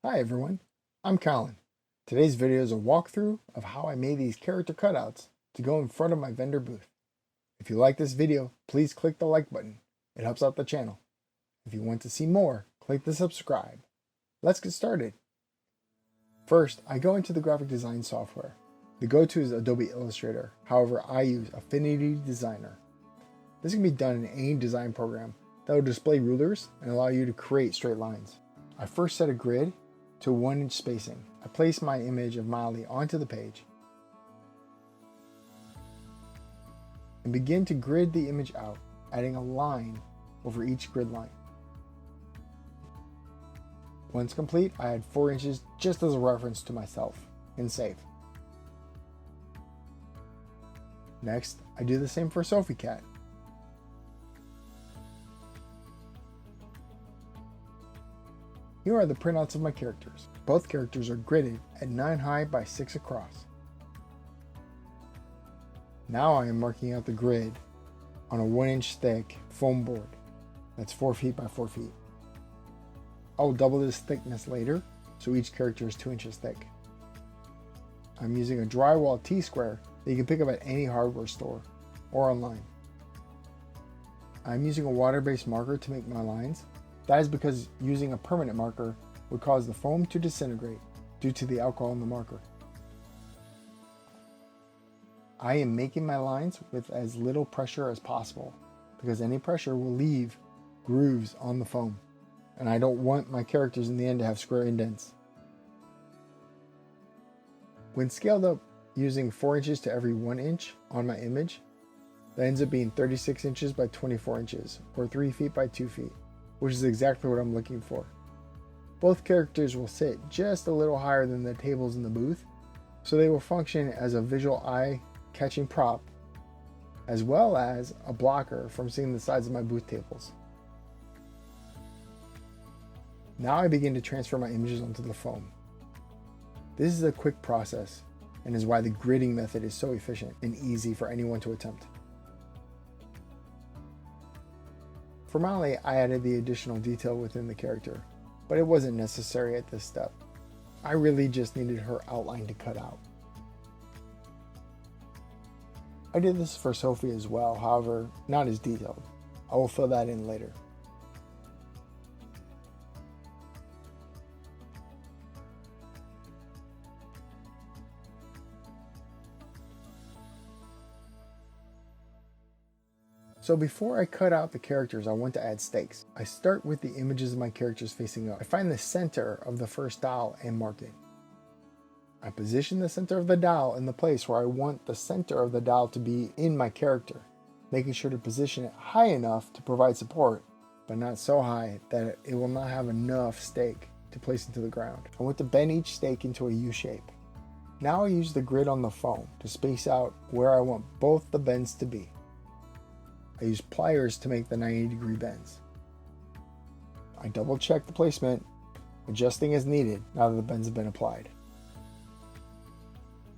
Hi everyone, I'm Callen. Today's video is a walkthrough of how I made these character cutouts to go in front of my vendor booth. If you like this video, please click the like button. It helps out the channel. If you want to see more, click the subscribe. Let's get started. First, I go into the graphic design software. The go-to is Adobe Illustrator. However, I use Affinity Designer. This can be done in any design program that will display rulers and allow you to create straight lines. I first set a grid to 1-inch spacing. I place my image of Molly onto the page and begin to grid the image out, adding a line over each grid line. Once complete, I add 4 inches just as a reference to myself and save. Next, I do the same for Sophie Cat. Here are the printouts of my characters. Both characters are gridded at 9 high by 6 across. Now I am marking out the grid on a 1-inch thick foam board. That's 4 feet by 4 feet. I will double this thickness later, so each character is 2 inches thick. I'm using a drywall T-square that you can pick up at any hardware store or online. I'm using a water-based marker to make my lines. That is because using a permanent marker would cause the foam to disintegrate due to the alcohol in the marker. I am making my lines with as little pressure as possible because any pressure will leave grooves on the foam, and I don't want my characters in the end to have square indents. When scaled up using 4 inches to every 1 inch on my image, that ends up being 36 inches by 24 inches or 3 feet by 2 feet. Which is exactly what I'm looking for. Both characters will sit just a little higher than the tables in the booth, so they will function as a visual eye-catching prop, as well as a blocker from seeing the sides of my booth tables. Now I begin to transfer my images onto the foam. This is a quick process, and is why the gridding method is so efficient and easy for anyone to attempt. For Molly, I added the additional detail within the character, but it wasn't necessary at this step. I really just needed her outline to cut out. I did this for Sophie as well, however, not as detailed. I will fill that in later. So before I cut out the characters, I want to add stakes. I start with the images of my characters facing up. I find the center of the first dial and mark it. I position the center of the dial in the place where I want the center of the dial to be in my character, making sure to position it high enough to provide support, but not so high that it will not have enough stake to place into the ground. I want to bend each stake into a U shape. Now I use the grid on the foam to space out where I want both the bends to be. I use pliers to make the 90-degree bends. I double check the placement, adjusting as needed now that the bends have been applied.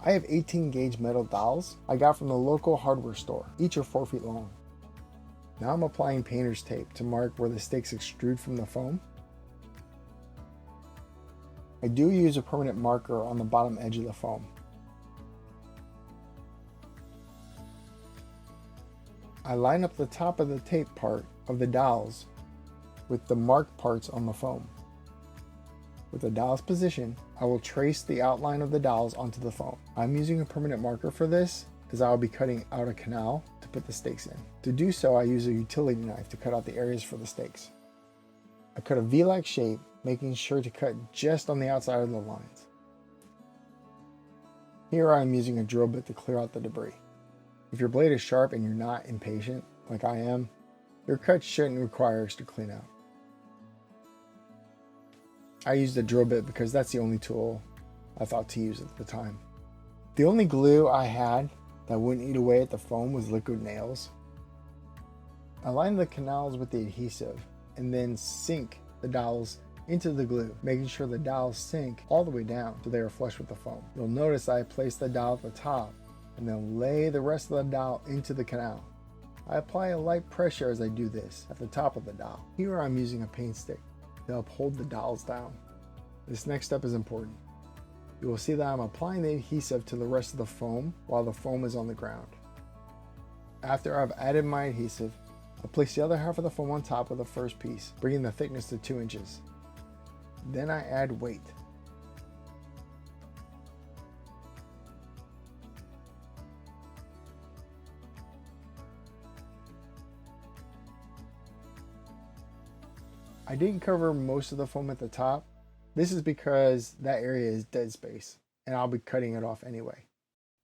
I have 18 gauge metal dowels I got from the local hardware store. Each are 4 feet long. Now I'm applying painter's tape to mark where the stakes extrude from the foam. I do use a permanent marker on the bottom edge of the foam. I line up the top of the tape part of the dowels with the marked parts on the foam. With the dowels positioned, I will trace the outline of the dowels onto the foam. I'm using a permanent marker for this as I will be cutting out a canal to put the stakes in. To do so, I use a utility knife to cut out the areas for the stakes. I cut a V-like shape, making sure to cut just on the outside of the lines. Here I am using a drill bit to clear out the debris. If your blade is sharp and you're not impatient, like I am, your cut shouldn't require us to clean out. I used a drill bit because that's the only tool I thought to use at the time. The only glue I had that wouldn't eat away at the foam was liquid nails. I lined the canals with the adhesive and then sink the dowels into the glue, making sure the dowels sink all the way down so they are flush with the foam. You'll notice I placed the dowel at the top and then lay the rest of the dowel into the canal. I apply a light pressure as I do this at the top of the dowel. Here I'm using a paint stick to help hold the dowels down. This next step is important. You will see that I'm applying the adhesive to the rest of the foam while the foam is on the ground. After I've added my adhesive, I'll place the other half of the foam on top of the first piece, bringing the thickness to 2 inches. Then I add weight. I didn't cover most of the foam at the top. This is because that area is dead space, and I'll be cutting it off anyway.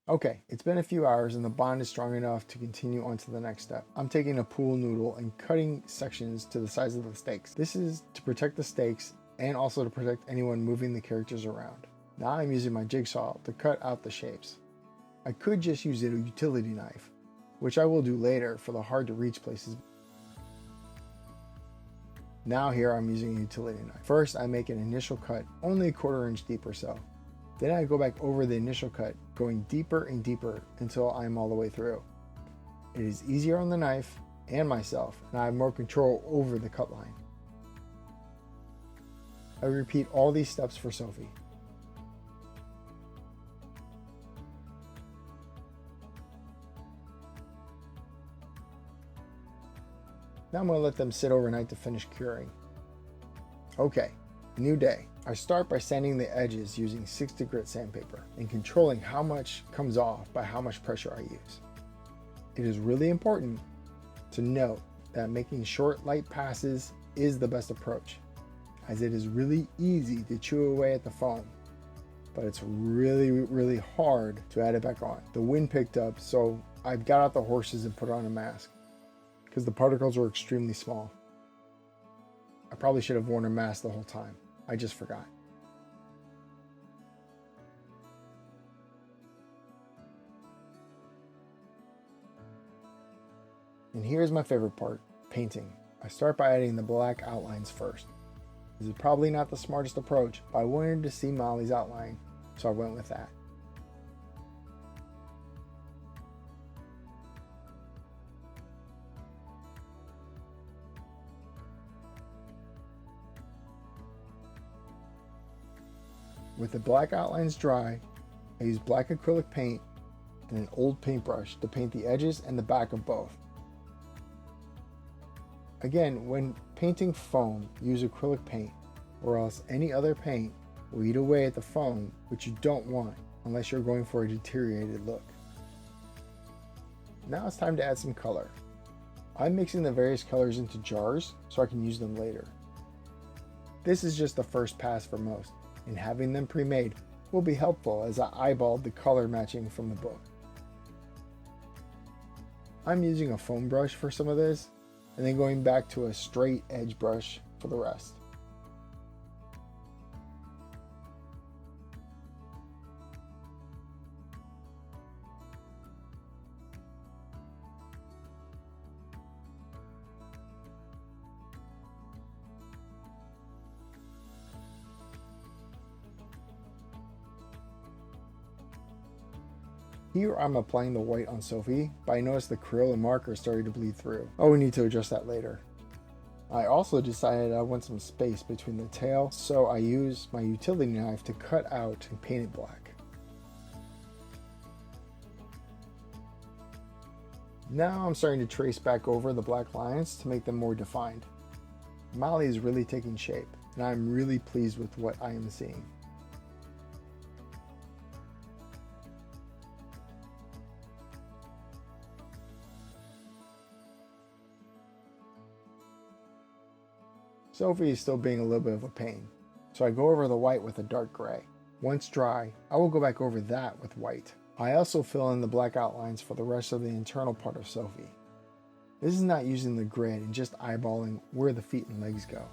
Okay, it's been a few hours and the bond is strong enough to continue on to the next step. I'm taking a pool noodle and cutting sections to the size of the stakes. This is to protect the stakes and also to protect anyone moving the characters around. Now I'm using my jigsaw to cut out the shapes. I could just use a utility knife, which I will do later for the hard to reach places. Now here I'm using a utility knife. First I make an initial cut only a 1/4 inch deep or so. Then I go back over the initial cut, going deeper and deeper until I'm all the way through. It is easier on the knife and myself, and I have more control over the cut line. I repeat all these steps for Sophie. Now I'm going to let them sit overnight to finish curing. Okay, new day. I start by sanding the edges using 60 grit sandpaper and controlling how much comes off by how much pressure I use. It is really important to note that making short, light passes is the best approach, as it is really easy to chew away at the foam, but it's really hard to add it back on. The wind picked up, so I got out the horses and put on a mask, because the particles were extremely small. I probably should have worn a mask the whole time. I just forgot. And here's my favorite part, painting. I start by adding the black outlines first. This is probably not the smartest approach, but I wanted to see Molly's outline, so I went with that. With the black outlines dry, I use black acrylic paint and an old paintbrush to paint the edges and the back of both. Again, when painting foam, use acrylic paint, or else any other paint will eat away at the foam, which you don't want unless you're going for a deteriorated look. Now it's time to add some color. I'm mixing the various colors into jars so I can use them later. This is just the first pass for most, and having them pre-made will be helpful as I eyeballed the color matching from the book. I'm using a foam brush for some of this, and then going back to a straight edge brush for the rest. Here I'm applying the white on Sophie, but I noticed the krill and marker started to bleed through. Oh, we need to adjust that later. I also decided I want some space between the tail, so I used my utility knife to cut out and paint it black. Now I'm starting to trace back over the black lines to make them more defined. Molly is really taking shape, and I'm really pleased with what I am seeing. Sophie is still being a little bit of a pain, so I go over the white with a dark gray. Once dry, I will go back over that with white. I also fill in the black outlines for the rest of the internal part of Sophie. This is not using the grid and just eyeballing where the feet and legs go.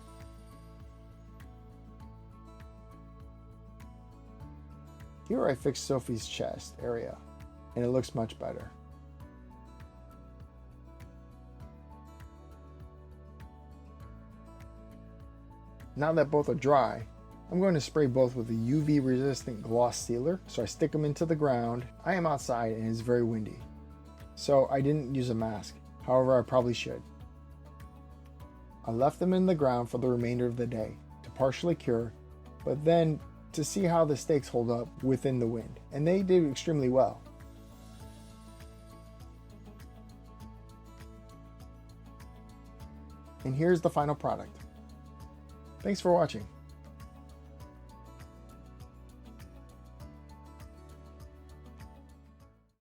Here I fixed Sophie's chest area, and it looks much better. Now that both are dry, I'm going to spray both with a UV resistant gloss sealer, so I stick them into the ground. I am outside and it's very windy, so I didn't use a mask, however I probably should. I left them in the ground for the remainder of the day to partially cure, but then to see how the stakes hold up within the wind. And they did extremely well. And here's the final product. Thanks for watching.